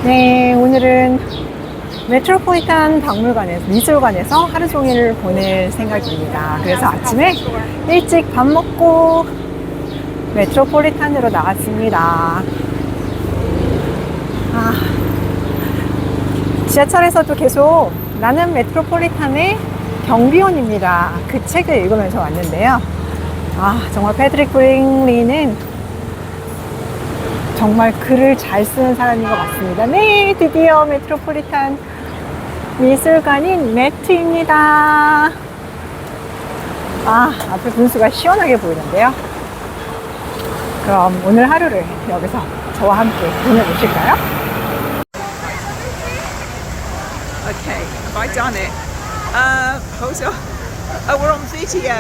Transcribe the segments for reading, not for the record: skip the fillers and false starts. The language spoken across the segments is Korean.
네, 오늘은 메트로폴리탄 박물관에서, 미술관에서 하루 종일 보낼 생각입니다. 그래서 아침에 일찍 밥 먹고 메트로폴리탄으로 나왔습니다. 지하철에서도 계속 나는 메트로폴리탄의 경비원입니다. 그 책을 읽으면서 왔는데요. 정말 패트릭 브링리는 정말 글을 잘 쓰는 사람인 것 같습니다. 네, 드디어 메트로폴리탄 미술관인 매트입니다. 앞에 분수가 시원하게 보이는데요. 그럼 오늘 하루를 여기서 저와 함께 보내보실까요? Okay, have I done it? Hold on. Oh, we're on video.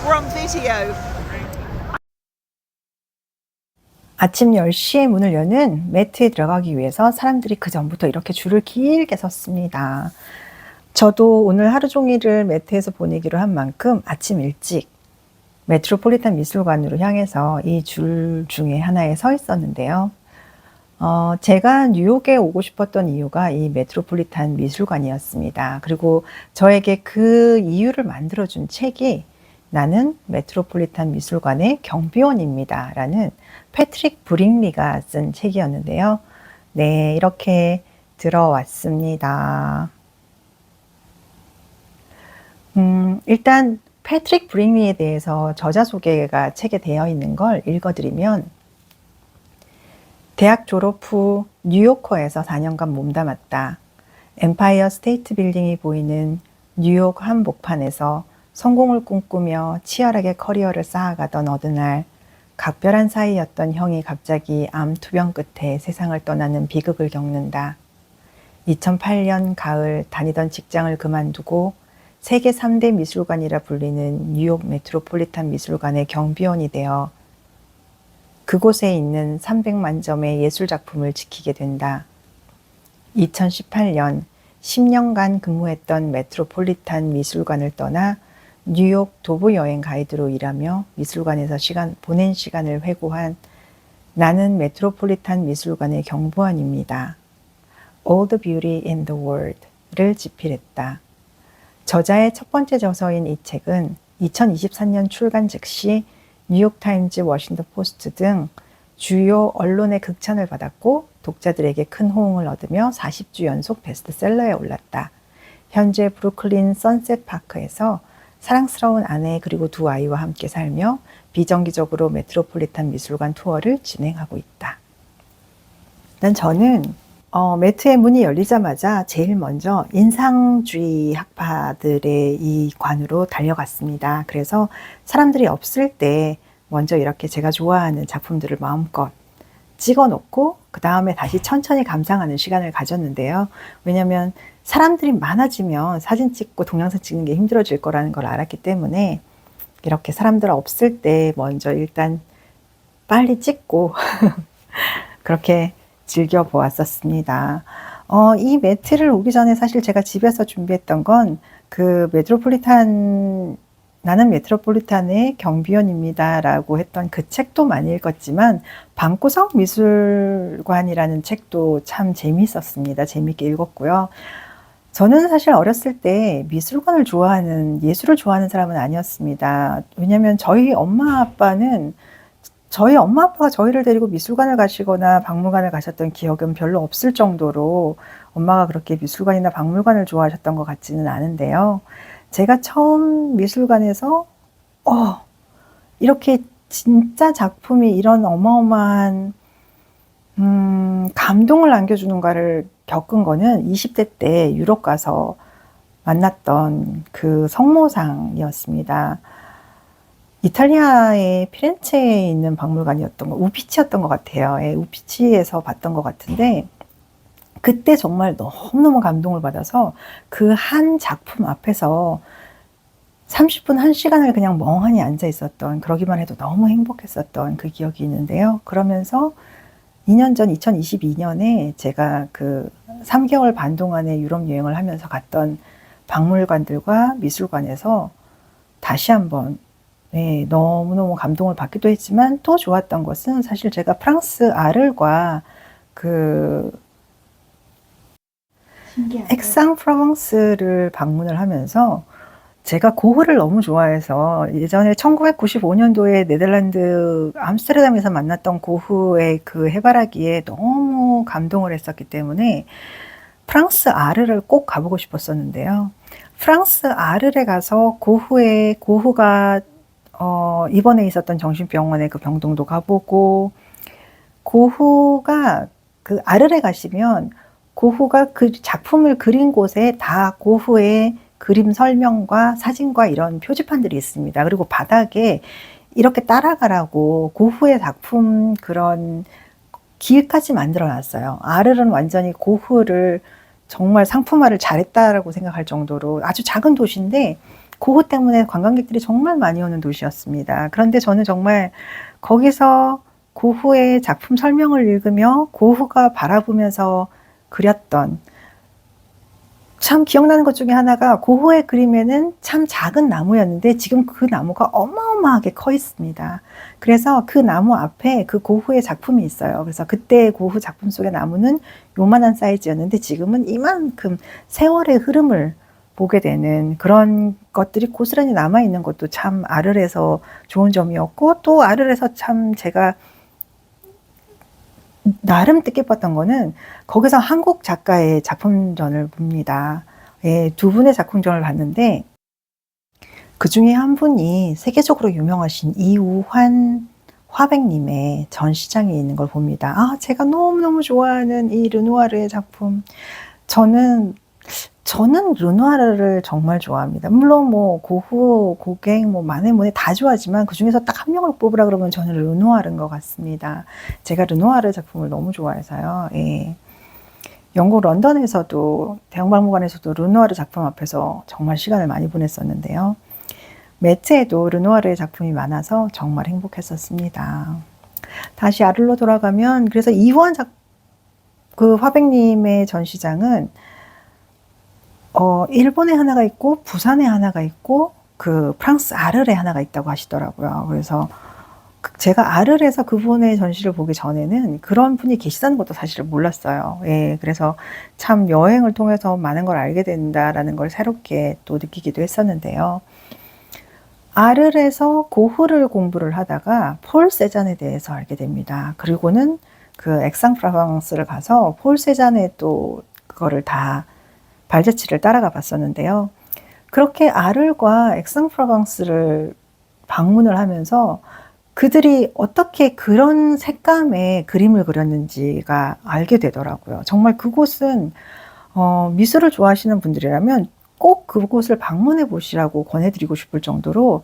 We're on video. 아침 10시에 문을 여는 매트에 들어가기 위해서 사람들이 그 전부터 이렇게 줄을 길게 섰습니다. 저도 오늘 하루 종일을 매트에서 보내기로 한 만큼 아침 일찍 메트로폴리탄 미술관으로 향해서 이 줄 중에 하나에 서 있었는데요. 제가 뉴욕에 오고 싶었던 이유가 이 메트로폴리탄 미술관이었습니다. 그리고 저에게 그 이유를 만들어준 책이 나는 메트로폴리탄 미술관의 경비원입니다 라는 패트릭 브링리가 쓴 책이었는데요. 네, 이렇게 들어왔습니다. 일단 패트릭 브링리에 대해서 저자 소개가 책에 되어 있는 걸 읽어드리면, 대학 졸업 후 뉴요커에서 4년간 몸담았다. 엠파이어 스테이트 빌딩이 보이는 뉴욕 한복판에서 성공을 꿈꾸며 치열하게 커리어를 쌓아가던 어느 날, 각별한 사이였던 형이 갑자기 암 투병 끝에 세상을 떠나는 비극을 겪는다. 2008년 가을 다니던 직장을 그만두고 세계 3대 미술관이라 불리는 뉴욕 메트로폴리탄 미술관의 경비원이 되어 그곳에 있는 300만 점의 예술작품을 지키게 된다. 2018년 10년간 근무했던 메트로폴리탄 미술관을 떠나 뉴욕 도보 여행 가이드로 일하며 미술관에서 보낸 시간을 회고한 나는 메트로폴리탄 미술관의 경비원입니다. All the Beauty in the World를 집필했다. 저자의 첫 번째 저서인 이 책은 2023년 출간 즉시 뉴욕타임즈, 워싱턴 포스트 등 주요 언론의 극찬을 받았고 독자들에게 큰 호응을 얻으며 40주 연속 베스트셀러에 올랐다. 현재 브루클린 선셋 파크에서 사랑스러운 아내 그리고 두 아이와 함께 살며 비정기적으로 메트로폴리탄 미술관 투어를 진행하고 있다. 일단 저는 매트의 문이 열리자마자 제일 먼저 인상주의 학파들의 이 관으로 달려갔습니다. 그래서 사람들이 없을 때 먼저 이렇게 제가 좋아하는 작품들을 마음껏 찍어놓고 그 다음에 다시 천천히 감상하는 시간을 가졌는데요. 왜냐하면 사람들이 많아지면 사진 찍고 동영상 찍는 게 힘들어질 거라는 걸 알았기 때문에 이렇게 사람들 없을 때 먼저 일단 빨리 찍고 그렇게 즐겨보았었습니다. 이 매트를 오기 전에 사실 제가 집에서 준비했던 건 그 나는 메트로폴리탄의 경비원입니다 라고 했던 그 책도 많이 읽었지만 방구석 미술관이라는 책도 참 재미있었습니다. 재미있게 읽었고요. 저는 사실 어렸을 때 미술관을 좋아하는, 예술을 좋아하는 사람은 아니었습니다. 왜냐하면 저희 엄마 아빠가 저희를 데리고 미술관을 가시거나 박물관을 가셨던 기억은 별로 없을 정도로 엄마가 그렇게 미술관이나 박물관을 좋아하셨던 것 같지는 않은데요. 제가 처음 미술관에서 이렇게 진짜 작품이 이런 어마어마한 감동을 남겨주는가를 겪은 거는 20대 때 유럽 가서 만났던 그 성모상이었습니다. 이탈리아의 피렌체에 있는 박물관이었던 우피치였던 것 같아요. 우피치에서 봤던 것 같은데 그때 정말 너무너무 감동을 받아서 그 한 작품 앞에서 30분, 1시간을 그냥 멍하니 앉아 있었던, 그러기만 해도 너무 행복했었던 그 기억이 있는데요. 그러면서 2년 전 2022년에 제가 그 3개월 반 동안의 유럽 여행을 하면서 갔던 박물관들과 미술관에서 다시 한번 너무너무 감동을 받기도 했지만 또 좋았던 것은 사실 제가 프랑스 아를과 그 신기하다. 액상프라방스를 방문을 하면서 제가 고흐를 너무 좋아해서 예전에 1995년도에 네덜란드 암스테르담에서 만났던 고흐의 그 해바라기에 너무 감동을 했었기 때문에 프랑스 아르를 꼭 가보고 싶었었는데요. 프랑스 아르에 가서 고흐가 입원해 있었던 정신병원의 그 병동도 가보고, 고흐가 그 아르에 가시면 고흐가 그 작품을 그린 곳에 다 고흐의 그림 설명과 사진과 이런 표지판들이 있습니다. 그리고 바닥에 이렇게 따라가라고 고흐의 작품 그런 길까지 만들어 놨어요. 아르는 완전히 고흐를 정말 상품화를 잘했다라고 생각할 정도로 아주 작은 도시인데 고흐 때문에 관광객들이 정말 많이 오는 도시였습니다. 그런데 저는 정말 거기서 고흐의 작품 설명을 읽으며 고흐가 바라보면서 그렸던, 참 기억나는 것 중에 하나가 고흐의 그림에는 참 작은 나무였는데 지금 그 나무가 어마어마하게 커 있습니다. 그래서 그 나무 앞에 그 고흐의 작품이 있어요. 그래서 그때 고흐 작품 속의 나무는 요만한 사이즈였는데 지금은 이만큼 세월의 흐름을 보게 되는 그런 것들이 고스란히 남아있는 것도 참 아르에서 좋은 점이었고, 또 아르에서 참 제가 나름 뜻깊었던 거는 거기서 한국 작가의 작품전을 봅니다. 예, 두 분의 작품전을 봤는데 그 중에 한 분이 세계적으로 유명하신 이우환 화백님의 전시장에 있는 걸 봅니다. 아, 제가 너무너무 좋아하는 이 르누아르의 작품. 저는 르누아르를 정말 좋아합니다. 물론 뭐 고흐, 고갱, 뭐 마네, 모네 다 좋아하지만 그 중에서 딱 한 명을 뽑으라 그러면 저는 르누아르인 것 같습니다. 제가 르누아르 작품을 너무 좋아해서요. 예. 영국 런던에서도 대형박물관에서도 르누아르 작품 앞에서 정말 시간을 많이 보냈었는데요. 매트에도 르누아르의 작품이 많아서 정말 행복했었습니다. 다시 아르로 돌아가면, 그래서 이후한 그 화백님의 전시장은 일본에 하나가 있고 부산에 하나가 있고 그 프랑스 아르에 하나가 있다고 하시더라고요. 그래서 제가 아르에서 그분의 전시를 보기 전에는 그런 분이 계시다는 것도 사실 몰랐어요. 예, 그래서 참 여행을 통해서 많은 걸 알게 된다라는 걸 새롭게 또 느끼기도 했었는데요. 아르에서 고흐를 공부를 하다가 폴 세잔에 대해서 알게 됩니다. 그리고는 그 액상프라방스를 가서 폴 세잔의 또 그거를 다 발자취를 따라가 봤었는데요. 그렇게 아르과 액상프라방스를 방문을 하면서 그들이 어떻게 그런 색감의 그림을 그렸는지가 알게 되더라고요. 정말 그곳은 미술을 좋아하시는 분들이라면 꼭 그곳을 방문해 보시라고 권해드리고 싶을 정도로,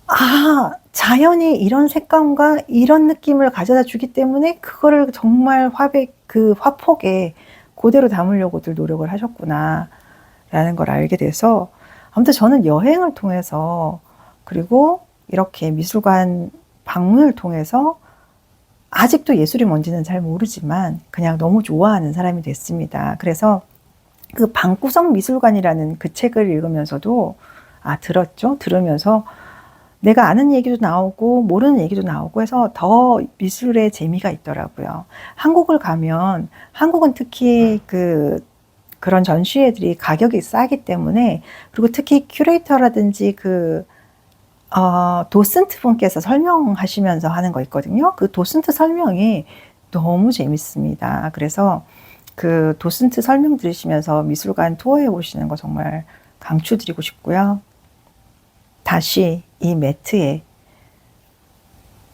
아, 자연이 이런 색감과 이런 느낌을 가져다 주기 때문에 그거를 정말 그 화폭에 그대로 담으려고들 노력을 하셨구나 라는 걸 알게 돼서, 아무튼 저는 여행을 통해서 그리고 이렇게 미술관 방문을 통해서 아직도 예술이 뭔지는 잘 모르지만 그냥 너무 좋아하는 사람이 됐습니다. 그래서 그 방구석 미술관이라는 그 책을 읽으면서도 들으면서 내가 아는 얘기도 나오고 모르는 얘기도 나오고 해서 더 미술의 재미가 있더라고요. 한국을 가면, 한국은 특히 그런 전시회들이 가격이 싸기 때문에, 그리고 특히 큐레이터라든지 도슨트 분께서 설명하시면서 하는 거 있거든요. 그 도슨트 설명이 너무 재밌습니다. 그래서 그 도슨트 설명 들으시면서 미술관 투어해 오시는 거 정말 강추드리고 싶고요. 다시 이 매트에,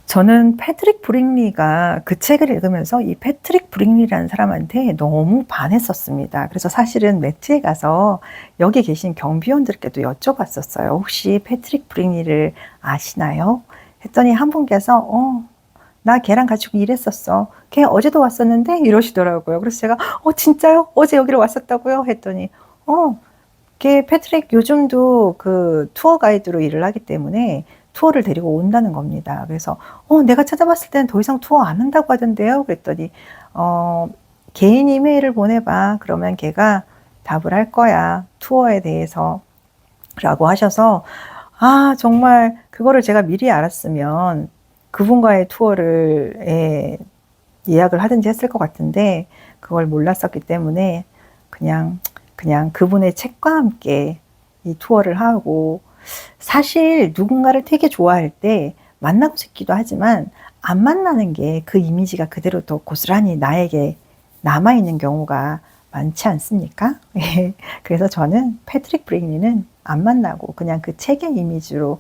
저는 패트릭 브링리가 그 책을 읽으면서 이 패트릭 브링리라는 사람한테 너무 반했었습니다. 그래서 사실은 매트에 가서 여기 계신 경비원들께도 여쭤봤었어요. 혹시 패트릭 브링리를 아시나요? 했더니 한 분께서 나 걔랑 같이 일했었어. 걔 어제도 왔었는데 이러시더라고요. 그래서 제가 진짜요? 어제 여기로 왔었다고요? 했더니 걔 패트릭 요즘도 그 투어 가이드로 일을 하기 때문에 투어를 데리고 온다는 겁니다. 그래서 내가 찾아봤을 때는 더 이상 투어 안 한다고 하던데요. 그랬더니 개인 이메일을 보내봐. 그러면 걔가 답을 할 거야. 투어에 대해서 라고 하셔서, 정말 그거를 제가 미리 알았으면 그분과의 투어를 예약을 하든지 했을 것 같은데 그걸 몰랐었기 때문에 그냥 그분의 책과 함께 이 투어를 하고, 사실 누군가를 되게 좋아할 때 만나고 싶기도 하지만 안 만나는 게 그 이미지가 그대로 더 고스란히 나에게 남아있는 경우가 많지 않습니까? 그래서 저는 패트릭 브릭리는 안 만나고 그냥 그 책의 이미지로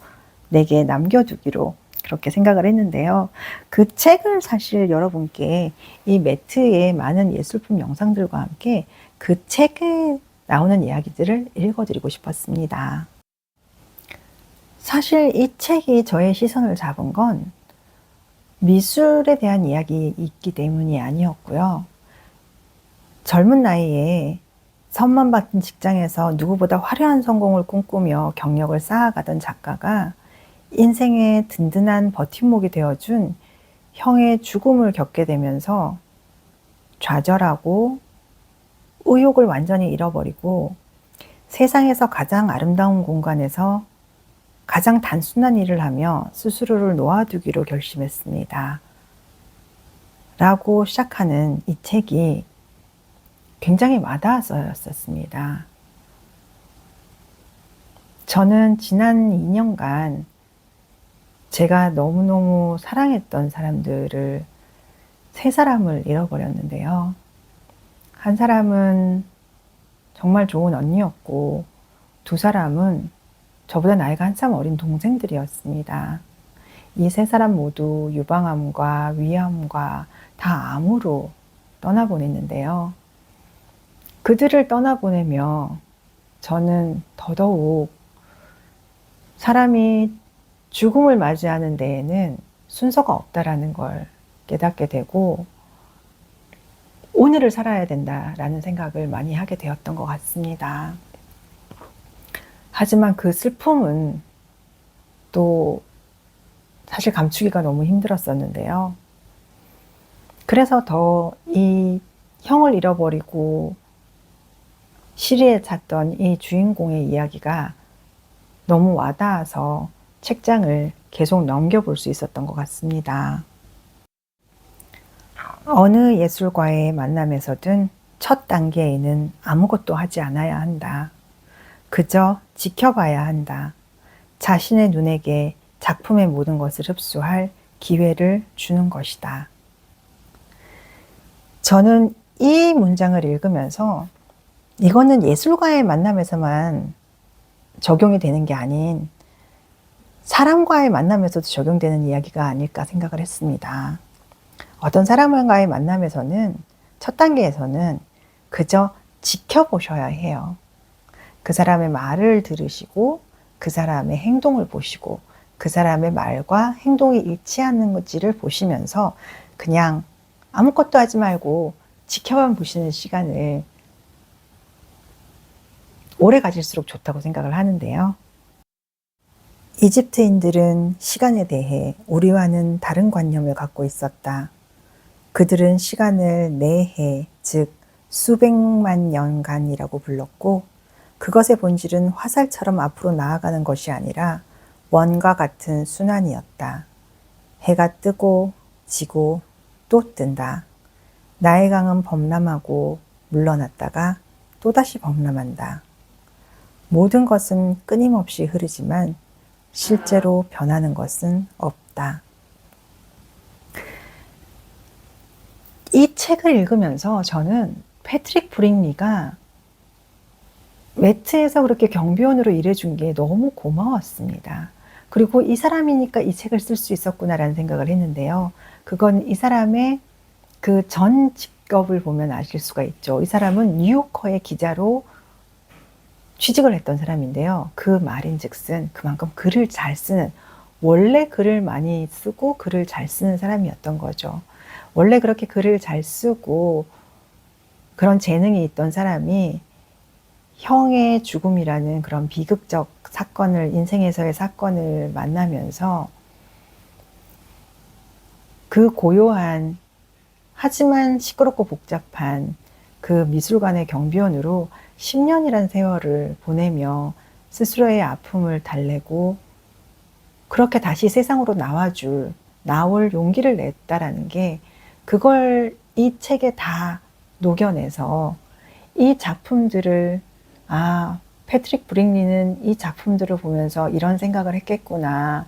내게 남겨두기로 그렇게 생각을 했는데요. 그 책을 사실 여러분께 이 매트의 많은 예술품 영상들과 함께 그 책에 나오는 이야기들을 읽어드리고 싶었습니다. 사실 이 책이 저의 시선을 잡은 건 미술에 대한 이야기이기 때문이 아니었고요. 젊은 나이에 선만 받은 직장에서 누구보다 화려한 성공을 꿈꾸며 경력을 쌓아가던 작가가 인생의 든든한 버팀목이 되어준 형의 죽음을 겪게 되면서 좌절하고 의욕을 완전히 잃어버리고 세상에서 가장 아름다운 공간에서 가장 단순한 일을 하며 스스로를 놓아두기로 결심했습니다. 라고 시작하는 이 책이 굉장히 와닿아서였습니다. 저는 지난 2년간 제가 너무너무 사랑했던 사람들을 3사람을 잃어버렸는데요. 한 사람은 정말 좋은 언니였고 2사람은 저보다 나이가 한참 어린 동생들이었습니다. 이 3사람 모두 유방암과 위암과 다 암으로 떠나보냈는데요. 그들을 떠나보내며 저는 더더욱 사람이 죽음을 맞이하는 데에는 순서가 없다라는 걸 깨닫게 되고 오늘을 살아야 된다라는 생각을 많이 하게 되었던 것 같습니다. 하지만 그 슬픔은 또 사실 감추기가 너무 힘들었었는데요. 그래서 더 이 형을 잃어버리고 시리에 찼던 이 주인공의 이야기가 너무 와닿아서 책장을 계속 넘겨볼 수 있었던 것 같습니다. 어느 예술과의 만남에서든 첫 단계에는 아무것도 하지 않아야 한다. 그저 지켜봐야 한다. 자신의 눈에게 작품의 모든 것을 흡수할 기회를 주는 것이다. 저는 이 문장을 읽으면서 이거는 예술과의 만남에서만 적용이 되는 게 아닌 사람과의 만남에서도 적용되는 이야기가 아닐까 생각을 했습니다. 어떤 사람과의 만남에서는 첫 단계에서는 그저 지켜보셔야 해요. 그 사람의 말을 들으시고 그 사람의 행동을 보시고 그 사람의 말과 행동이 일치하는지를 보시면서 그냥 아무것도 하지 말고 지켜만 보시는 시간을 오래 가질수록 좋다고 생각을 하는데요. 이집트인들은 시간에 대해 우리와는 다른 관념을 갖고 있었다. 그들은 시간을 내해, 즉 수백만 년간이라고 불렀고 그것의 본질은 화살처럼 앞으로 나아가는 것이 아니라 원과 같은 순환이었다. 해가 뜨고 지고 또 뜬다. 나의 강은 범람하고 물러났다가 또다시 범람한다. 모든 것은 끊임없이 흐르지만 실제로 변하는 것은 없다. 이 책을 읽으면서 저는 패트릭 브릭리가 매트에서 그렇게 경비원으로 일해준 게 너무 고마웠습니다. 그리고 이 사람이니까 이 책을 쓸 수 있었구나라는 생각을 했는데요. 그건 이 사람의 그 전 직업을 보면 아실 수가 있죠. 이 사람은 뉴요커의 기자로 취직을 했던 사람인데요. 그 말인즉슨 그만큼 글을 잘 쓰는, 원래 글을 많이 쓰고 글을 잘 쓰는 사람이었던 거죠. 원래 그렇게 글을 잘 쓰고 그런 재능이 있던 사람이 형의 죽음이라는 그런 비극적 사건을, 인생에서의 사건을 만나면서 그 고요한 하지만 시끄럽고 복잡한 그 미술관의 경비원으로 10년이란 세월을 보내며 스스로의 아픔을 달래고 그렇게 다시 세상으로 나올 용기를 냈다라는 게, 그걸 이 책에 다 녹여내서 이 작품들을, 패트릭 브릭리는 이 작품들을 보면서 이런 생각을 했겠구나.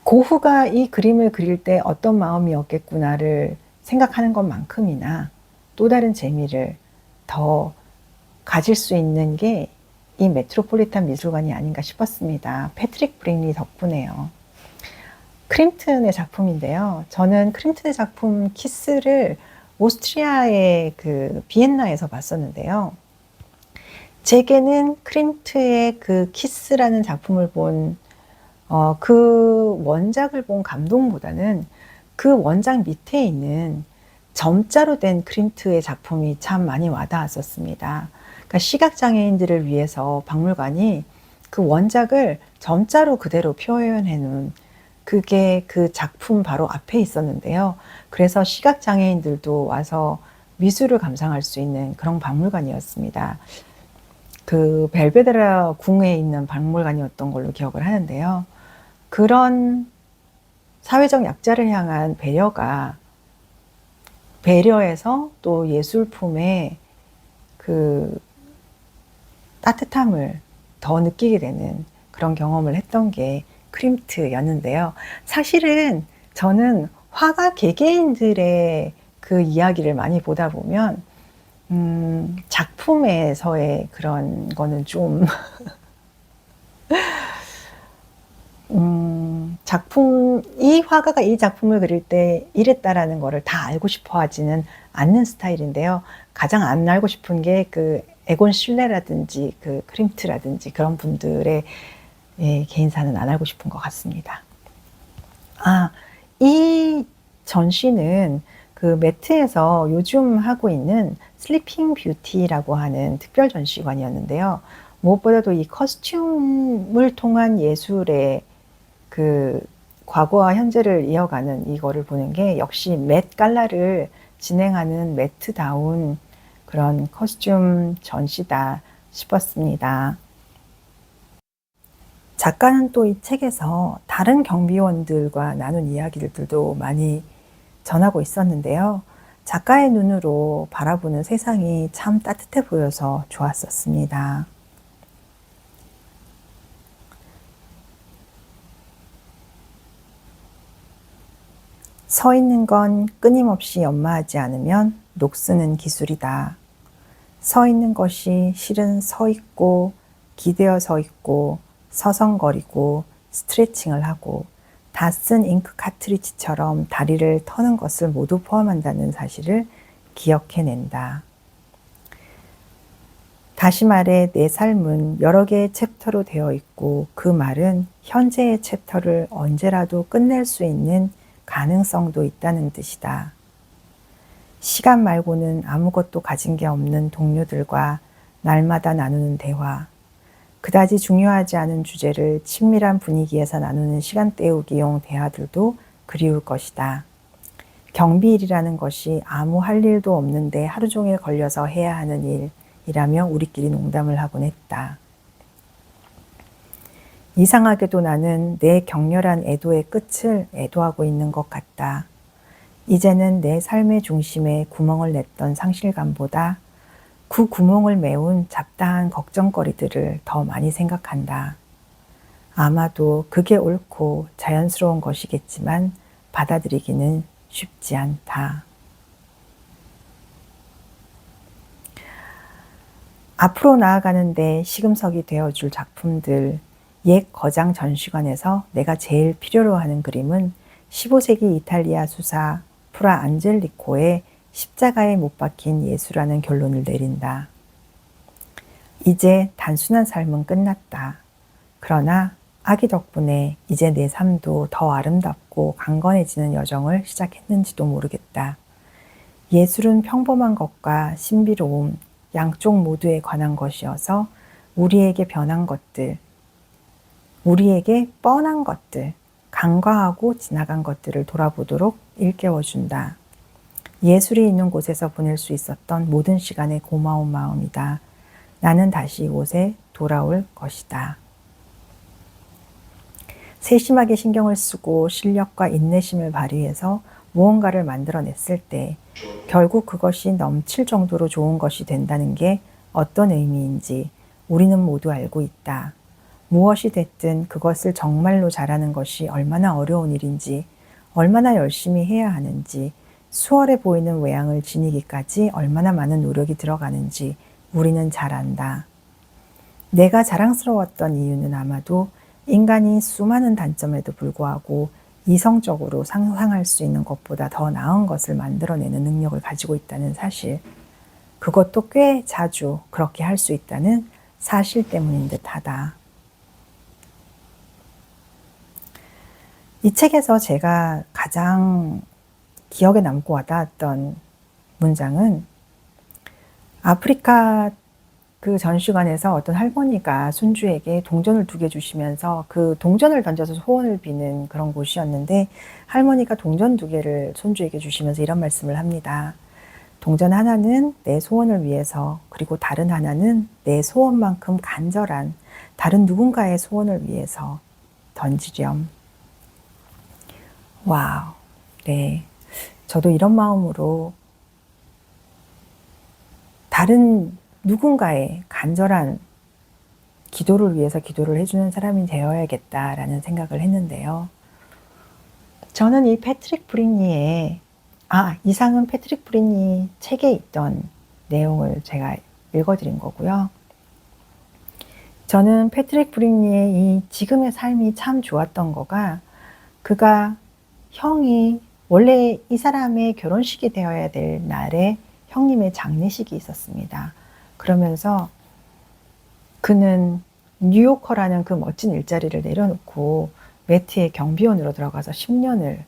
고흐가 이 그림을 그릴 때 어떤 마음이었겠구나를 생각하는 것만큼이나 또 다른 재미를 더 가질 수 있는 게 이 메트로폴리탄 미술관이 아닌가 싶었습니다. 패트릭 브릭리 덕분에요. 크림튼의 작품인데요. 저는 크림튼의 작품 키스를 오스트리아의 그 비엔나에서 봤었는데요. 제게는 크림트의 그 키스라는 작품을 본 그 원작을 본 감동보다는 그 원작 밑에 있는 점자로 된 크림트의 작품이 참 많이 와닿았었습니다. 그러니까 시각장애인들을 위해서 박물관이 그 원작을 점자로 그대로 표현해 놓은 그게 그 작품 바로 앞에 있었는데요. 그래서 시각장애인들도 와서 미술을 감상할 수 있는 그런 박물관이었습니다. 그 벨베데라 궁에 있는 박물관이었던 걸로 기억을 하는데요. 그런 사회적 약자를 향한 배려에서 또 예술품의 그 따뜻함을 더 느끼게 되는 그런 경험을 했던 게 크림트였는데요. 사실은 저는 화가 개개인들의 그 이야기를 많이 보다 보면 작품에서의 그런 거는 좀 이 화가가 이 작품을 그릴 때 이랬다라는 거를 다 알고 싶어 하지는 않는 스타일인데요. 가장 안 알고 싶은 게 그 에곤 실레라든지 그 크림트라든지 그런 분들의 개인사는 안 알고 싶은 것 같습니다. 이 전시는 그 매트에서 요즘 하고 있는 슬리핑 뷰티라고 하는 특별 전시관이었는데요. 무엇보다도 이 커스튬을 통한 예술의 그 과거와 현재를 이어가는 이거를 보는 게 역시 맷 갈라를 진행하는 매트다운 그런 커스튬 전시다 싶었습니다. 작가는 또 이 책에서 다른 경비원들과 나눈 이야기들도 많이 전하고 있었는데요. 작가의 눈으로 바라보는 세상이 참 따뜻해 보여서 좋았었습니다. 서 있는 건 끊임없이 연마하지 않으면 녹쓰는 기술이다. 서 있는 것이 실은 서 있고 기대어 서 있고 서성거리고 스트레칭을 하고 다 쓴 잉크 카트리지처럼 다리를 터는 것을 모두 포함한다는 사실을 기억해낸다. 다시 말해 내 삶은 여러 개의 챕터로 되어 있고 그 말은 현재의 챕터를 언제라도 끝낼 수 있는 가능성도 있다는 뜻이다. 시간 말고는 아무것도 가진 게 없는 동료들과 날마다 나누는 대화, 그다지 중요하지 않은 주제를 친밀한 분위기에서 나누는 시간 때우기용 대화들도 그리울 것이다. 경비일이라는 것이 아무 할 일도 없는데 하루 종일 걸려서 해야 하는 일이라며 우리끼리 농담을 하곤 했다. 이상하게도 나는 내 격렬한 애도의 끝을 애도하고 있는 것 같다. 이제는 내 삶의 중심에 구멍을 냈던 상실감보다 그 구멍을 메운 잡다한 걱정거리들을 더 많이 생각한다. 아마도 그게 옳고 자연스러운 것이겠지만 받아들이기는 쉽지 않다. 앞으로 나아가는데 시금석이 되어줄 작품들, 옛 거장 전시관에서 내가 제일 필요로 하는 그림은 15세기 이탈리아 수사 프라 안젤리코의 십자가에 못 박힌 예수라는 결론을 내린다. 이제 단순한 삶은 끝났다. 그러나 아기 덕분에 이제 내 삶도 더 아름답고 강건해지는 여정을 시작했는지도 모르겠다. 예술은 평범한 것과 신비로움, 양쪽 모두에 관한 것이어서 우리에게 변한 것들, 우리에게 뻔한 것들, 간과하고 지나간 것들을 돌아보도록 일깨워준다. 예술이 있는 곳에서 보낼 수 있었던 모든 시간에 고마운 마음이다. 나는 다시 이곳에 돌아올 것이다. 세심하게 신경을 쓰고 실력과 인내심을 발휘해서 무언가를 만들어냈을 때 결국 그것이 넘칠 정도로 좋은 것이 된다는 게 어떤 의미인지 우리는 모두 알고 있다. 무엇이 됐든 그것을 정말로 잘하는 것이 얼마나 어려운 일인지, 얼마나 열심히 해야 하는지, 수월해 보이는 외양을 지니기까지 얼마나 많은 노력이 들어가는지 우리는 잘 안다. 내가 자랑스러웠던 이유는 아마도 인간이 수많은 단점에도 불구하고 이성적으로 상상할 수 있는 것보다 더 나은 것을 만들어내는 능력을 가지고 있다는 사실, 그것도 꽤 자주 그렇게 할 수 있다는 사실 때문인 듯하다. 이 책에서 제가 가장 기억에 남고 와닿았던 문장은 아프리카 그 전시관에서 어떤 할머니가 손주에게 동전을 2개 주시면서 그 동전을 던져서 소원을 비는 그런 곳이었는데, 할머니가 동전 2개를 손주에게 주시면서 이런 말씀을 합니다. 동전 하나는 내 소원을 위해서, 그리고 다른 하나는 내 소원만큼 간절한 다른 누군가의 소원을 위해서 던지렴. 와우. 네. 저도 이런 마음으로 다른 누군가의 간절한 기도를 위해서 기도를 해주는 사람이 되어야겠다라는 생각을 했는데요. 저는 이 패트릭 브리니의 이상은 패트릭 브리니 책에 있던 내용을 제가 읽어드린 거고요. 저는 패트릭 브리니의 이 지금의 삶이 참 좋았던 거가, 그가 형이 원래 이 사람의 결혼식이 되어야 될 날에 형님의 장례식이 있었습니다. 그러면서 그는 뉴요커라는 그 멋진 일자리를 내려놓고 매트의 경비원으로 들어가서 10년을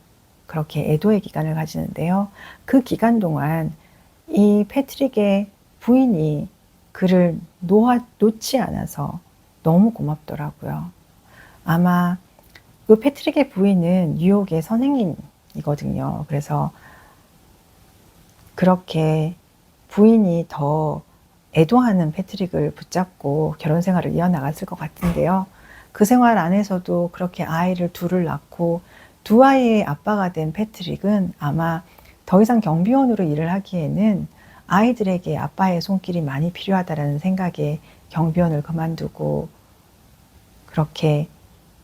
그렇게 애도의 기간을 가지는데요. 그 기간 동안 이 패트릭의 부인이 그를 놓지 않아서 너무 고맙더라고요. 아마 그 패트릭의 부인은 뉴욕의 선생님이거든요. 그래서 그렇게 부인이 더 애도하는 패트릭을 붙잡고 결혼 생활을 이어나갔을 것 같은데요. 그 생활 안에서도 그렇게 아이를 2을 낳고 2아이의 아빠가 된 패트릭은 아마 더 이상 경비원으로 일을 하기에는 아이들에게 아빠의 손길이 많이 필요하다는 생각에 경비원을 그만두고 그렇게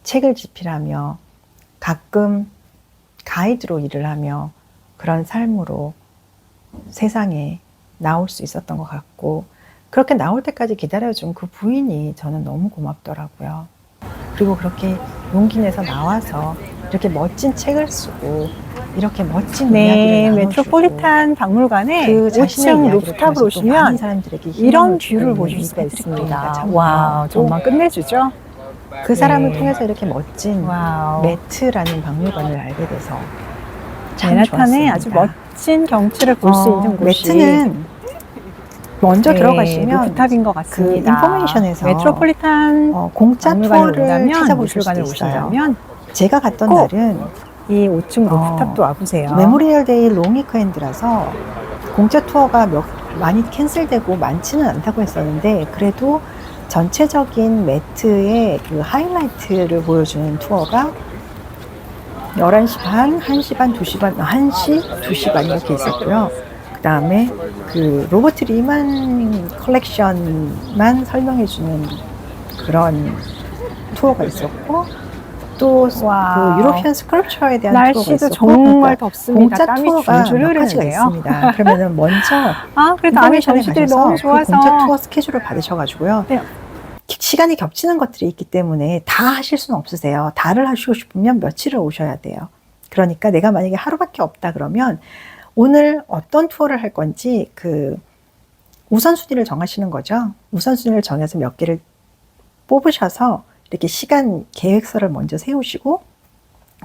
책을 집필하며 가끔 가이드로 일을 하며 그런 삶으로 세상에 나올 수 있었던 것 같고, 그렇게 나올 때까지 기다려준 그 부인이 저는 너무 고맙더라고요. 그리고 그렇게 용기 내서 나와서 이렇게 멋진 책을 쓰고 이렇게 멋진 이야기를 나눠주고, 메트로폴리탄 박물관에 그 자신의 5층 이야기를 루프탑으로 통해서 또 많은 오시면 사람들에게 이런 희망을 뷰를 주고 보실 있는 수가 패트릭 브리니가 있습니다. 참 와우, 고마웠고, 정말 끝내주죠? 그 사람을 네. 통해서 이렇게 멋진 와우. 매트라는 박물관을 알게 돼서 참 맨하탄에 좋았습니다. 아주 멋진 경치를 볼 수 있는 곳이 매트는 먼저 네, 들어가시면 루프탑인 것 그 같습니다. 인포메이션에서 메트로폴리탄 공짜 박물관을 투어를 오신다면, 찾아보실 수도 미술관을 있어요. 오신다면 제가 갔던 꼭 날은 이 5층 루프탑도 와보세요. 메모리얼 데이 롱 위크엔드라서 공짜 투어가 많이 캔슬되고 많지는 않다고 했었는데, 그래도 전체적인 매트의 그 하이라이트를 보여주는 투어가 11시 반, 1시 반, 2시 반, 1시, 2시 반 이렇게 있었고요. 그 다음에 그 로버트 리만 컬렉션만 설명해주는 그런 투어가 있었고, 또 그 유로피안 스컬프처에 대한 투어가 날씨도 있었고, 정말 그러니까 덥습니다. 공짜 땀이 투어가 줄줄 몇 가지가 흐르는데요. 있습니다. 그러면은 먼저 그래도 안에 인포메이션에 전시들이 가셔서 너무 좋아서 그 공짜 투어 스케줄을 받으셔가지고요. 네. 시간이 겹치는 것들이 있기 때문에 다 하실 수는 없으세요. 다를 하시고 싶으면 며칠을 오셔야 돼요. 그러니까 내가 만약에 하루밖에 없다 그러면 오늘 어떤 투어를 할 건지 그 우선순위를 정하시는 거죠. 우선순위를 정해서 몇 개를 뽑으셔서 이렇게 시간 계획서를 먼저 세우시고,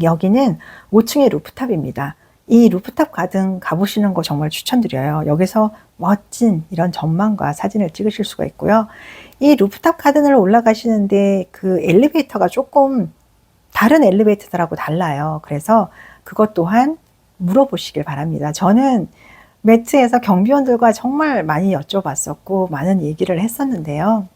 여기는 5층의 루프탑입니다. 이 루프탑 가든 가보시는 거 정말 추천드려요. 여기서 멋진 이런 전망과 사진을 찍으실 수가 있고요. 이 루프탑 가든을 올라가시는데 그 엘리베이터가 조금 다른 엘리베이터들하고 달라요. 그래서 그것 또한 물어보시길 바랍니다. 저는 매트에서 경비원들과 정말 많이 여쭤봤었고 많은 얘기를 했었는데요.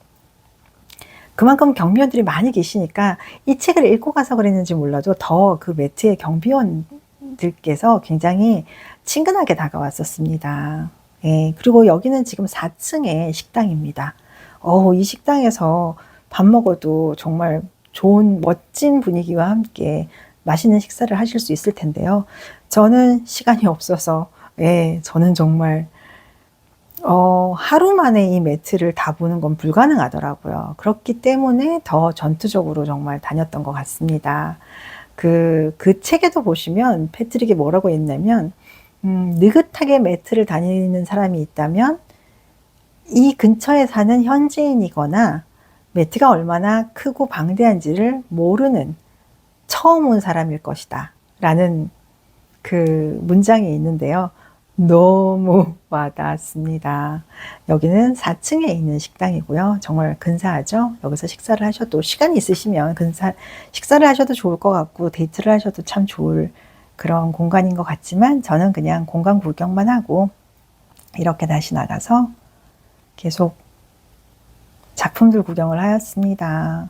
그만큼 경비원들이 많이 계시니까 이 책을 읽고 가서 그랬는지 몰라도 더 그 매트의 경비원 직원들께서 굉장히 친근하게 다가왔었습니다. 예, 그리고 여기는 지금 4층의 식당입니다. 이 식당에서 밥 먹어도 정말 좋은 멋진 분위기와 함께 맛있는 식사를 하실 수 있을 텐데요. 저는 시간이 없어서 저는 정말 하루 만에 이 매트를 다 보는 건 불가능하더라고요. 그렇기 때문에 더 전투적으로 정말 다녔던 것 같습니다. 그 책에도 보시면 패트릭이 뭐라고 했냐면 느긋하게 매트를 다니는 사람이 있다면 이 근처에 사는 현지인이거나 매트가 얼마나 크고 방대한지를 모르는 처음 온 사람일 것이다 라는 그 문장이 있는데요. 너무 와닿았습니다. 여기는 4층에 있는 식당이고요. 정말 근사하죠? 여기서 식사를 하셔도 시간이 있으시면 식사를 하셔도 좋을 것 같고 데이트를 하셔도 참 좋을 그런 공간인 것 같지만 저는 그냥 공간 구경만 하고 이렇게 다시 나가서 계속 작품들 구경을 하였습니다.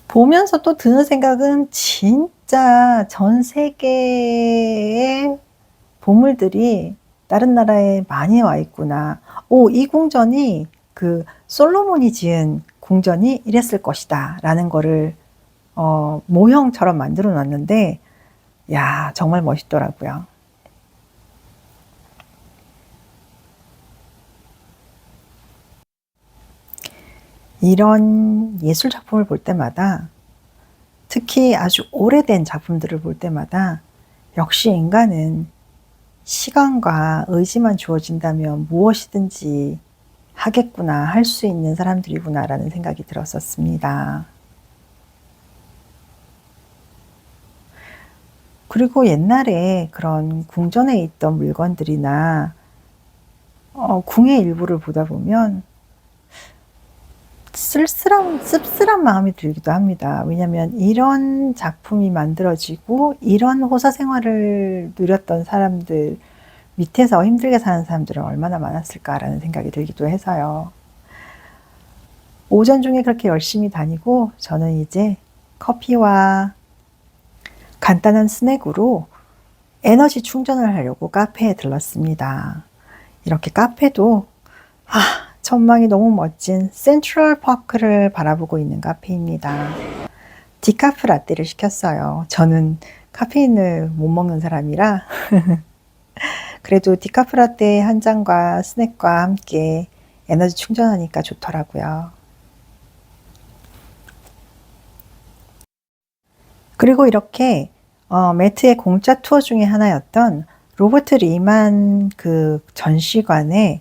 보면서 또 드는 생각은 진짜 전 세계의 보물들이 다른 나라에 많이 와 있구나. 이 궁전이 그 솔로몬이 지은 궁전이 이랬을 것이다 라는 거를 모형처럼 만들어 놨는데 야, 정말 멋있더라고요. 이런 예술 작품을 볼 때마다 특히 아주 오래된 작품들을 볼 때마다 역시 인간은 시간과 의지만 주어진다면 무엇이든지 하겠구나, 할 수 있는 사람들이구나 라는 생각이 들었었습니다. 그리고 옛날에 그런 궁전에 있던 물건들이나 궁의 일부를 보다 보면 씁쓸한 마음이 들기도 합니다. 왜냐하면 이런 작품이 만들어지고 이런 호사 생활을 누렸던 사람들 밑에서 힘들게 사는 사람들은 얼마나 많았을까라는 생각이 들기도 해서요. 오전 중에 그렇게 열심히 다니고 저는 이제 커피와 간단한 스낵으로 에너지 충전을 하려고 카페에 들렀습니다. 이렇게 카페도 전망이 너무 멋진 센트럴 파크를 바라보고 있는 카페입니다. 디카프 라떼를 시켰어요. 저는 카페인을 못 먹는 사람이라 그래도 디카프 라떼 한 잔과 스낵과 함께 에너지 충전하니까 좋더라고요. 그리고 이렇게 매트의 공짜 투어 중에 하나였던 로버트 리만 그 전시관에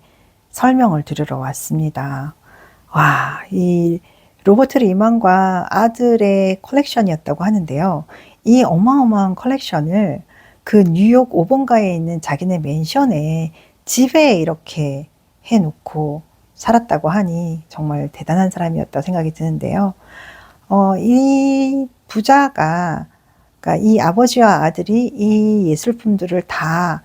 설명을 들으러 왔습니다. 와, 이 로버트 리만과 아들의 컬렉션이었다고 하는데요. 이 어마어마한 컬렉션을 그 뉴욕 5번가에 있는 자기네 맨션에 집에 이렇게 해놓고 살았다고 하니 정말 대단한 사람이었다 생각이 드는데요. 이 부자가, 그러니까 이 아버지와 아들이 이 예술품들을 다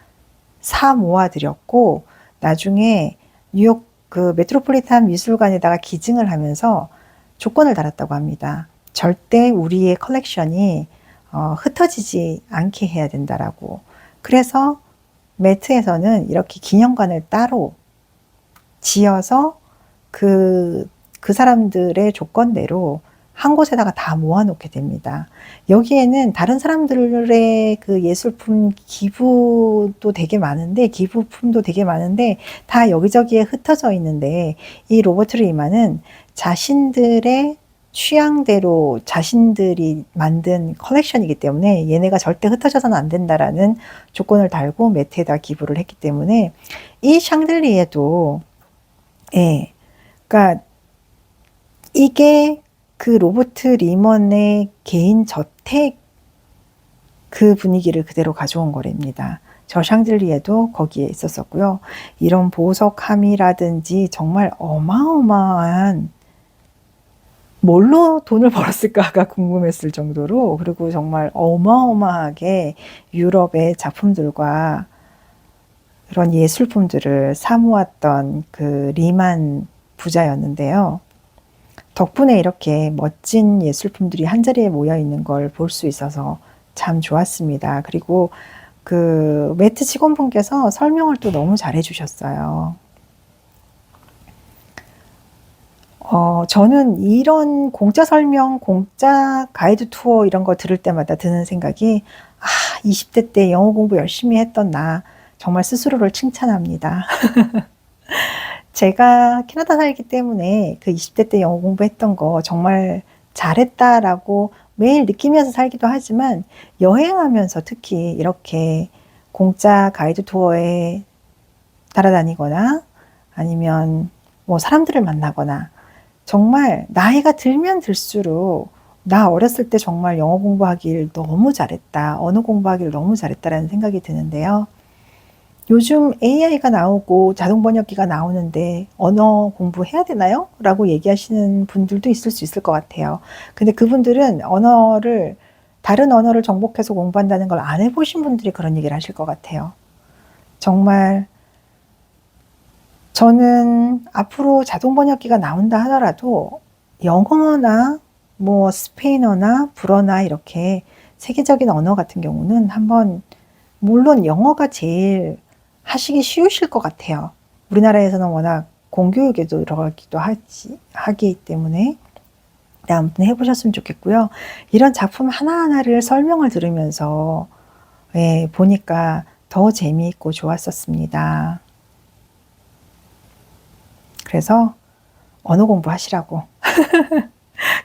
사 모아들였고 나중에 뉴욕 그 메트로폴리탄 미술관에다가 기증을 하면서 조건을 달았다고 합니다. 절대 우리의 컬렉션이 흩어지지 않게 해야 된다라고. 그래서 매트에서는 이렇게 기념관을 따로 지어서 그 사람들의 조건대로 한 곳에다가 다 모아놓게 됩니다. 여기에는 다른 사람들의 그 예술품 기부품도 되게 많은데 다 여기저기에 흩어져 있는데 이 로버트 리만은 자신들의 취향대로 자신들이 만든 컬렉션이기 때문에 얘네가 절대 흩어져서는 안 된다라는 조건을 달고 매트에다 기부를 했기 때문에 이 샹들리에도 그러니까 이게 그 로버트 리먼의 개인 저택 그 분위기를 그대로 가져온 거랍니다. 저 샹들리에도 거기에 있었었고요. 이런 보석함이라든지 정말 어마어마한 뭘로 돈을 벌었을까가 궁금했을 정도로 그리고 정말 어마어마하게 유럽의 작품들과 그런 예술품들을 사모았던 그 리만 부자였는데요. 덕분에 이렇게 멋진 예술품들이 한자리에 모여 있는 걸 볼 수 있어서 참 좋았습니다. 그리고 그 매트 직원분께서 설명을 또 너무 잘해 주셨어요. 저는 이런 공짜 설명, 공짜 가이드 투어 이런 거 들을 때마다 드는 생각이 20대 때 영어 공부 열심히 했던 나 정말 스스로를 칭찬합니다. 제가 캐나다 살기 때문에 그 20대 때 영어 공부했던 거 정말 잘했다라고 매일 느끼면서 살기도 하지만 여행하면서 특히 이렇게 공짜 가이드 투어에 따라다니거나 아니면 뭐 사람들을 만나거나 정말 나이가 들면 들수록 나 어렸을 때 정말 영어 공부하길 너무 잘했다, 언어 공부하길 너무 잘했다라는 생각이 드는데요. 요즘 AI가 나오고 자동 번역기가 나오는데 언어 공부해야 되나요? 라고 얘기하시는 분들도 있을 수 있을 것 같아요. 근데 그분들은 다른 언어를 정복해서 공부한다는 걸 안 해보신 분들이 그런 얘기를 하실 것 같아요. 정말 저는 앞으로 자동 번역기가 나온다 하더라도 영어나 뭐 스페인어나 불어나 이렇게 세계적인 언어 같은 경우는 물론 영어가 제일 하시기 쉬우실 것 같아요. 우리나라에서는 워낙 공교육에도 들어가기도 하기 때문에 아무튼 해보셨으면 좋겠고요. 이런 작품 하나하나를 설명을 들으면서 보니까 더 재미있고 좋았었습니다. 그래서 언어 공부하시라고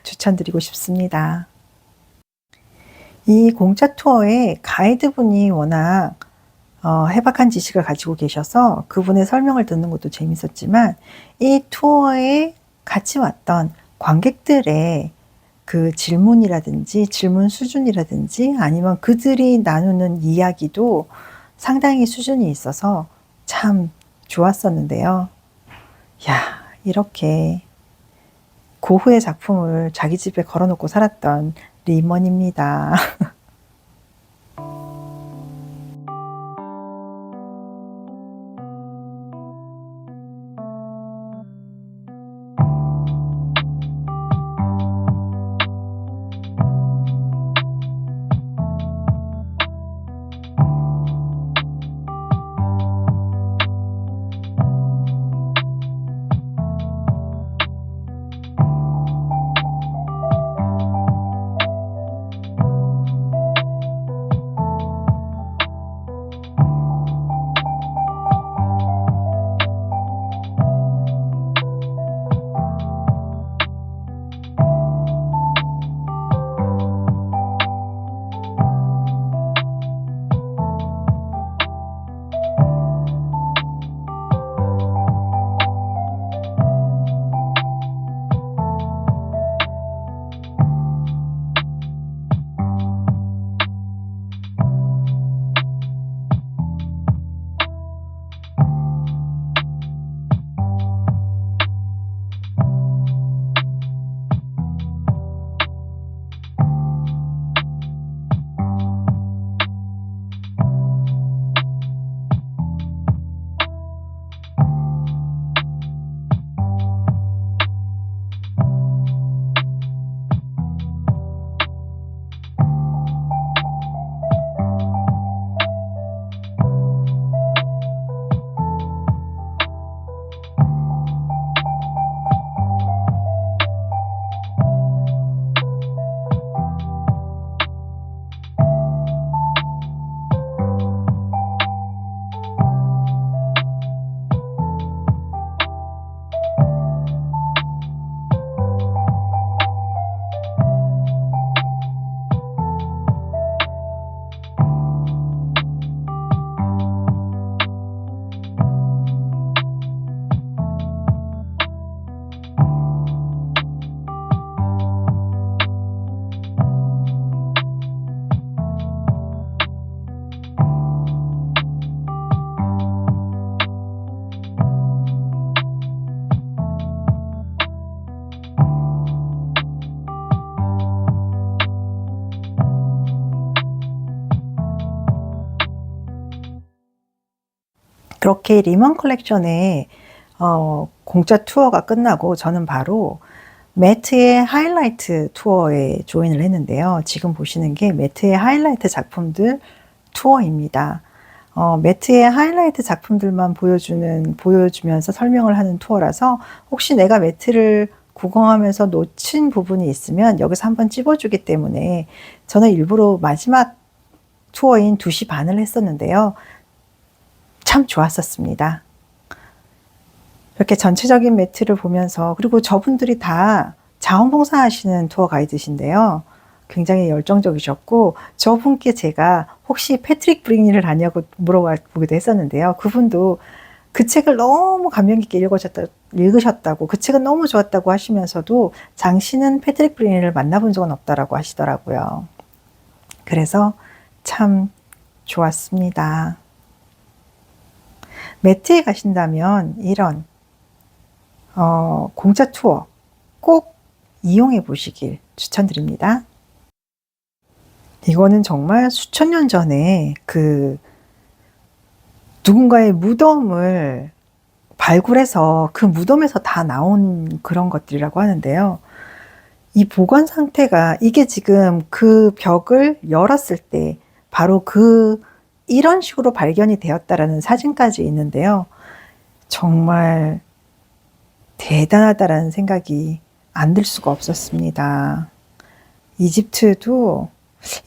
추천드리고 싶습니다. 이 공짜 투어에 가이드분이 워낙 해박한 지식을 가지고 계셔서 그분의 설명을 듣는 것도 재밌었지만 이 투어에 같이 왔던 관객들의 그 질문이라든지 질문 수준이라든지 아니면 그들이 나누는 이야기도 상당히 수준이 있어서 참 좋았었는데요. 이렇게 고흐의 작품을 자기 집에 걸어놓고 살았던 리먼입니다. 그렇게 리먼 컬렉션의 공짜 투어가 끝나고 저는 바로 매트의 하이라이트 투어에 조인을 했는데요. 지금 보시는 게 매트의 하이라이트 작품들 투어입니다. 매트의 하이라이트 작품들만 보여주면서 설명을 하는 투어라서 혹시 내가 매트를 구경하면서 놓친 부분이 있으면 여기서 한번 찝어주기 때문에 저는 일부러 마지막 투어인 2시 반을 했었는데요. 참 좋았었습니다. 이렇게 전체적인 매트를 보면서, 그리고 저분들이 다 자원봉사 하시는 투어 가이드신데요. 굉장히 열정적이셨고, 저분께 제가 혹시 패트릭 브링리를 아냐고 물어보기도 했었는데요. 그분도 그 책을 너무 감명 깊게 읽으셨다고, 그 책은 너무 좋았다고 하시면서도 당신은 패트릭 브링리를 만나본 적은 없다라고 하시더라고요. 그래서 참 좋았습니다. 매트에 가신다면 이런 공짜 투어 꼭 이용해 보시길 추천드립니다. 이거는 정말 수천 년 전에 그 누군가의 무덤을 발굴해서 그 무덤에서 다 나온 그런 것들이라고 하는데요. 이 보관 상태가, 이게 지금 그 벽을 열었을 때 바로 이런 식으로 발견이 되었다라는 사진까지 있는데요. 정말 대단하다라는 생각이 안 들 수가 없었습니다.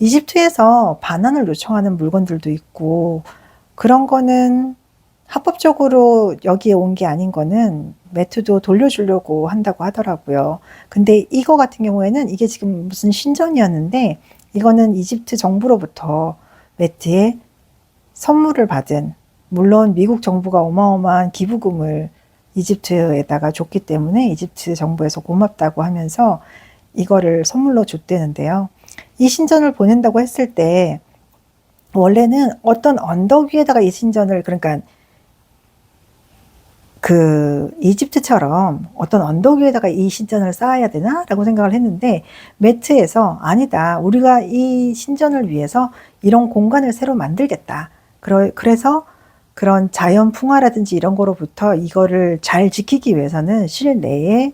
이집트에서 반환을 요청하는 물건들도 있고, 그런 거는 합법적으로 여기에 온 게 아닌 거는 매트도 돌려주려고 한다고 하더라고요. 근데 이거 같은 경우에는 이게 지금 무슨 신전이었는데, 이거는 이집트 정부로부터 매트에 선물을 받은, 물론 미국 정부가 어마어마한 기부금을 이집트에다가 줬기 때문에 이집트 정부에서 고맙다고 하면서 이거를 선물로 줬대는데요. 이 신전을 보낸다고 했을 때 원래는 어떤 언덕 위에다가 이 신전을, 그러니까 그 이집트처럼 어떤 언덕 위에다가 이 신전을 쌓아야 되나? 라고 생각을 했는데, 매트에서 아니다, 우리가 이 신전을 위해서 이런 공간을 새로 만들겠다. 그래서 그런 자연 풍화라든지 이런 거로부터 이거를 잘 지키기 위해서는 실내에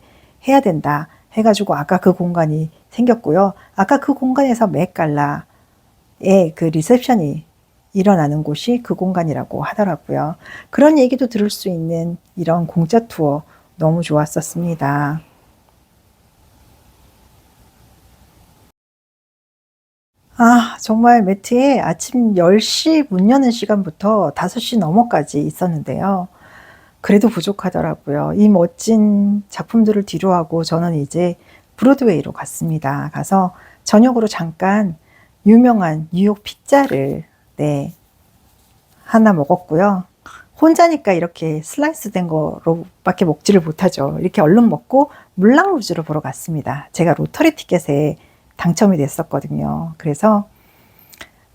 해야 된다 해가지고 아까 그 공간이 생겼고요. 아까 그 공간에서 맥갈라의 그 리셉션이 일어나는 곳이 그 공간이라고 하더라고요. 그런 얘기도 들을 수 있는 이런 공짜 투어 너무 좋았었습니다. 정말 매트에 아침 10시 문 여는 시간부터 5시 넘어까지 있었는데요. 그래도 부족하더라고요. 이 멋진 작품들을 뒤로하고 저는 이제 브로드웨이로 갔습니다. 가서 저녁으로 잠깐 유명한 뉴욕 피자를 하나 먹었고요. 혼자니까 이렇게 슬라이스 된 거로밖에 먹지를 못하죠. 이렇게 얼른 먹고 물랑루즈를 보러 갔습니다. 제가 로터리 티켓에 당첨이 됐었거든요. 그래서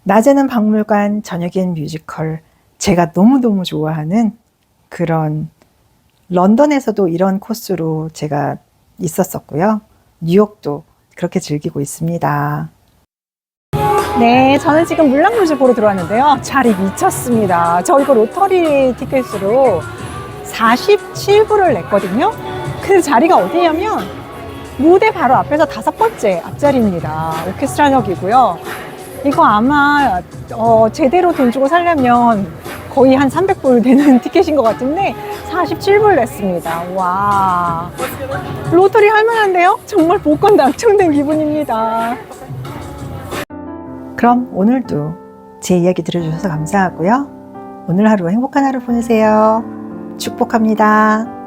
낮에는 박물관, 저녁엔 뮤지컬, 제가 너무너무 좋아하는 그런, 런던에서도 이런 코스로 제가 있었었고요. 뉴욕도 그렇게 즐기고 있습니다. 네, 저는 지금 물랑루즈 보러 들어왔는데요. 자리 미쳤습니다. 저 이거 로터리 티켓으로 47불을 냈거든요. 그 자리가 어디냐면 무대 바로 앞에서 5번째 앞자리입니다. 오케스트라역이고요. 이거 아마 제대로 돈 주고 살려면 거의 한 300불 되는 티켓인 것 같은데 47불 냈습니다. 와, 로터리 할만한데요? 정말 복권 당첨된 기분입니다. 그럼 오늘도 제 이야기 들어주셔서 감사하고요. 오늘 하루 행복한 하루 보내세요. 축복합니다.